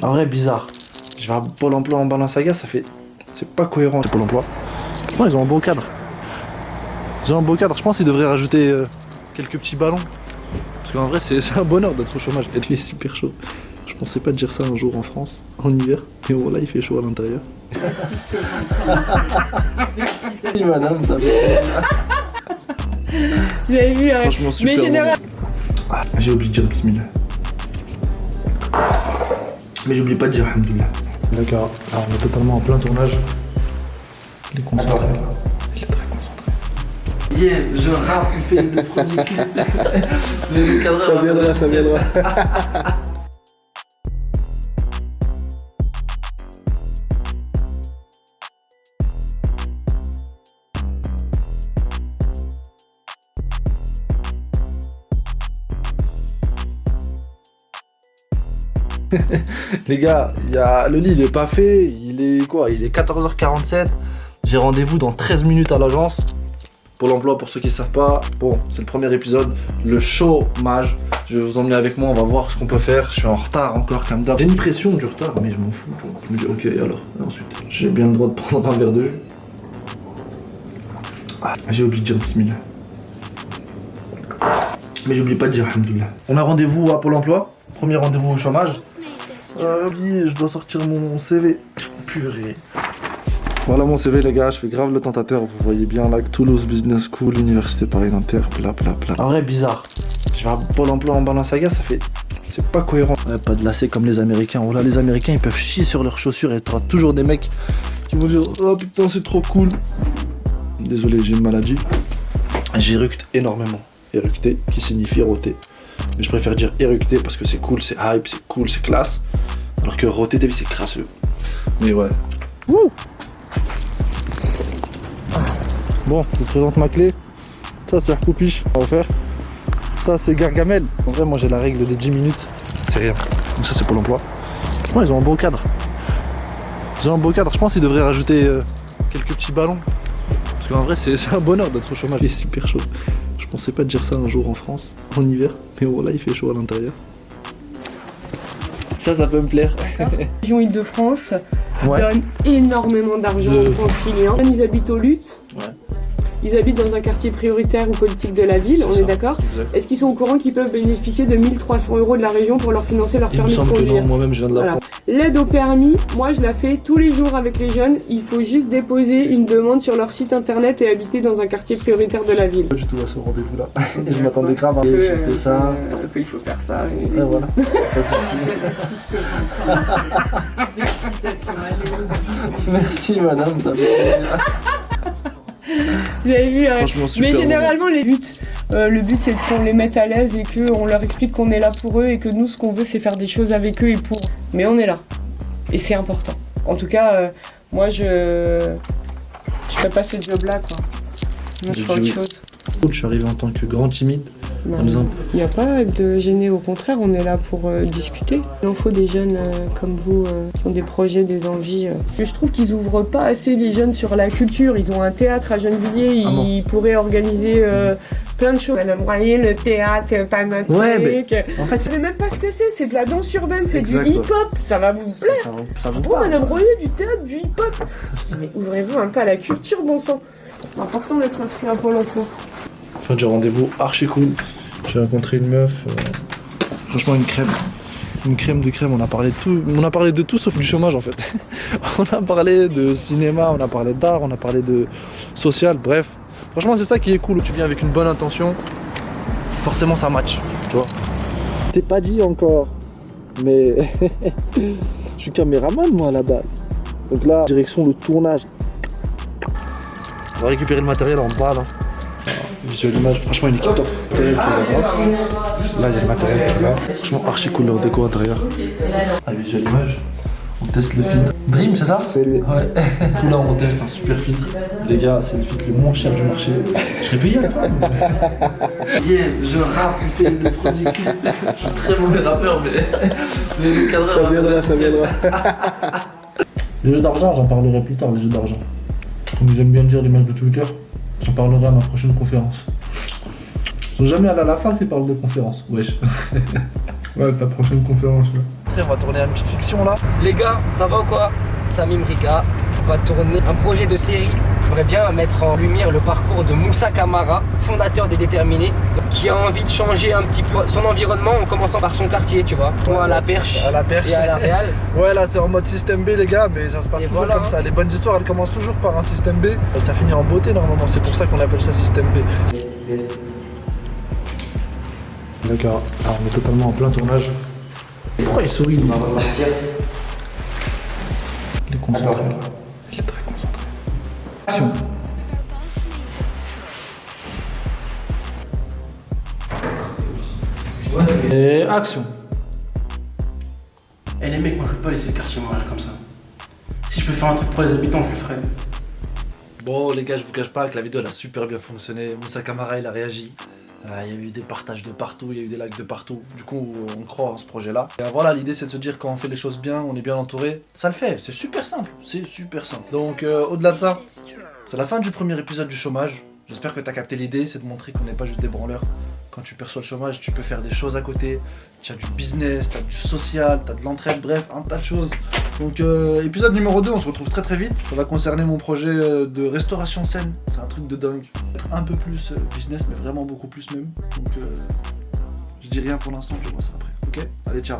En vrai, bizarre. Je vais à Pôle emploi en Balenciaga, ça fait... C'est pas cohérent. Pôle emploi. Ouais, ils ont un beau cadre. Ils ont un beau cadre. Je pense qu'ils devraient rajouter quelques petits ballons. Parce qu'en vrai, c'est un bonheur d'être au chômage. Et il est super chaud. Je pensais pas dire ça un jour en France, en hiver. Mais bon, là, il fait chaud à l'intérieur. Merci, madame, ça va. Vous avez vu, franchement, super. mais général... J'ai oublié de dire bismillah. Mais j'oublie pas de dire alhamdoulilah. D'accord, alors on est totalement en plein tournage. Il est concentré là. Il est très concentré. Yeah, je rappe, il fait le premier clip. Ça viendra, ça viendra. Les gars, le lit il est pas fait, il est quoi? Il est 14h47. J'ai rendez-vous dans 13 minutes à l'agence. Pôle emploi pour ceux qui savent pas. Bon, c'est le premier épisode, le chômage. Je vais vous emmener avec moi, on va voir ce qu'on peut faire. Je suis en retard encore comme d'hab. J'ai une pression du retard, mais je m'en fous. Je me dis ok, alors, et ensuite, j'ai bien le droit de prendre un verre de jus. J'ai oublié de dire bismillah. Mais j'oublie pas de dire alhamdoulilah. On a rendez-vous à Pôle emploi. Premier rendez-vous au chômage. Oui, je dois sortir mon CV. Purée. Voilà mon CV les gars, je fais grave le tentateur. Vous voyez bien là, Toulouse Business School, Université Paris Nanterre, bla bla bla. En vrai, bizarre. Je vais à Pôle emploi en Balenciaga, ça fait... C'est pas cohérent. Ouais, pas de lacets comme les Américains. Oh là, les Américains, ils peuvent chier sur leurs chaussures et t'auras toujours des mecs qui vont dire oh putain, c'est trop cool. Désolé, j'ai une maladie. J'éructe énormément. Éructer, qui signifie roter. Mais je préfère dire éructer parce que c'est cool, c'est hype, c'est cool, c'est classe. Alors que roter, t'as vu, c'est crasseux. Mais ouais. Wouh! Bon, je vous présente ma clé. Ça, c'est Poupiche, on va faire. Ça, c'est Gargamel. En vrai, moi, j'ai la règle des 10 minutes. C'est rien. Donc ça, c'est Pôle emploi. Ouais, ils ont un beau cadre. Ils ont un beau cadre. Je pense qu'ils devraient rajouter quelques petits ballons. Parce qu'en vrai, c'est un bonheur d'être au chômage. Il est super chaud. Je pensais pas dire ça un jour en France, en hiver. Mais bon, là, il fait chaud à l'intérieur. Ça peut me plaire. La région Île-de-France Ouais. donne énormément d'argent aux franciliens. Ils habitent au Lutte. Ouais. Ils habitent dans un quartier prioritaire ou politique de la ville, on est d'accord? Est-ce qu'ils sont au courant qu'ils peuvent bénéficier de 1300 € de la région pour leur financer leur permis de conduire? Moi-même je viens de la prendre. L'aide au permis, moi je la fais tous les jours avec les jeunes. Il faut juste déposer une demande sur leur site internet et habiter dans un quartier prioritaire de la ville. Pas du tout à ce rendez-vous là. Je m'attendais grave à j'ai fait ça. Il faut faire ça. Et voilà. Merci madame, ça Vous avez vu, franchement, super mais généralement le but c'est qu'on les mette à l'aise et qu'on leur explique qu'on est là pour eux et que nous ce qu'on veut c'est faire des choses avec eux et pour eux. Mais on est là. Et c'est important. En tout cas, moi je ferais pas ce job là quoi. Moi je ferais autre chose. Je suis arrivé en tant que grand timide. Il n'y a pas de gêner, au contraire, on est là pour discuter. Il en faut des jeunes comme vous qui ont des projets, des envies. Je trouve qu'ils ouvrent pas assez les jeunes sur la culture. Ils ont un théâtre à Gennevilliers, ils pourraient organiser plein de choses. Madame Royer, le théâtre, pas notre truc. En fait, Vous savez même pas ce que c'est de la danse urbaine, c'est du hip-hop, ça va vous plaire. Ça vous Oh, Madame Royer, du théâtre, du hip-hop. Mais ouvrez-vous un peu à la culture, bon sang. C'est important d'être inscrit à Pôle emploi. Fin du rendez-vous archi cool. J'ai rencontré une meuf, franchement une crème. Une crème de crème, on a parlé de tout sauf du chômage en fait. On a parlé de cinéma, on a parlé d'art, on a parlé de social, bref. Franchement c'est ça qui est cool, tu viens avec une bonne intention, forcément ça match, tu vois. T'es pas dit encore, mais je suis caméraman moi à la base. Donc là, direction le tournage. On va récupérer le matériel en bas là. Visual image, franchement une équipe top. Là il y a le matériel qui est là. Franchement archi cool leur déco intérieur. À visual image, on teste le filtre. Dream c'est ça? C'est lui. Ouais. Tout là on teste un super filtre. Les gars, c'est le filtre le moins cher du marché. Je serais payé à la fin. Yeah, je rappe, il fait le premier clip. Je suis très mauvais rappeur mais le cadreur. Ça viendra, ça viendra. Les jeux d'argent, j'en parlerai plus tard, les jeux d'argent. Comme j'aime bien dire l'image de Twitter. J'en parlerai à ma prochaine conférence. Ils sont jamais allés à la fac, ils parlent de conférence. Wesh. Ouais, ta prochaine conférence. Ouais. on va tourner une petite fiction là. Les gars, ça va ou quoi? Samim Rika, on va tourner un projet de série. J'aimerais bien mettre en lumière le parcours de Moussa Camara, fondateur des Déterminés, qui a envie de changer un petit peu son environnement en commençant par son quartier, tu vois. Toi à la Perche et à la Réal. Ouais, là c'est en mode système B les gars, mais ça se passe Et toujours voilà, comme ça. Les bonnes histoires elles commencent toujours par un système B. Ça finit en beauté normalement, c'est pour ça qu'on appelle ça système B. D'accord, alors on est totalement en plein tournage. Pourquoi il sourit lui? Il est concentré là. Il est très concentré. Action. Et action. Eh les mecs, moi je peux pas laisser le quartier mourir comme ça. Si je peux faire un truc pour les habitants, je le ferai. Bon les gars, je vous cache pas que la vidéo elle a super bien fonctionné. Moussa Camara il a réagi. Il y a eu des partages de partout, il y a eu des likes de partout. Du coup, on croit en ce projet-là. Et voilà, l'idée c'est de se dire quand on fait les choses bien, on est bien entouré. Ça le fait, c'est super simple. C'est super simple. Donc au-delà de ça, c'est la fin du premier épisode du chômage. J'espère que t'as capté l'idée, c'est de montrer qu'on n'est pas juste des branleurs. Quand tu perçois le chômage, tu peux faire des choses à côté. Tu as du business, tu as du social, tu as de l'entraide, bref, un tas de choses. Donc épisode numéro 2, on se retrouve très très vite. Ça va concerner mon projet de restauration saine. C'est un truc de dingue. Être un peu plus business, mais vraiment beaucoup plus même. Donc je dis rien pour l'instant, je vois ça après. Ok? Allez, ciao.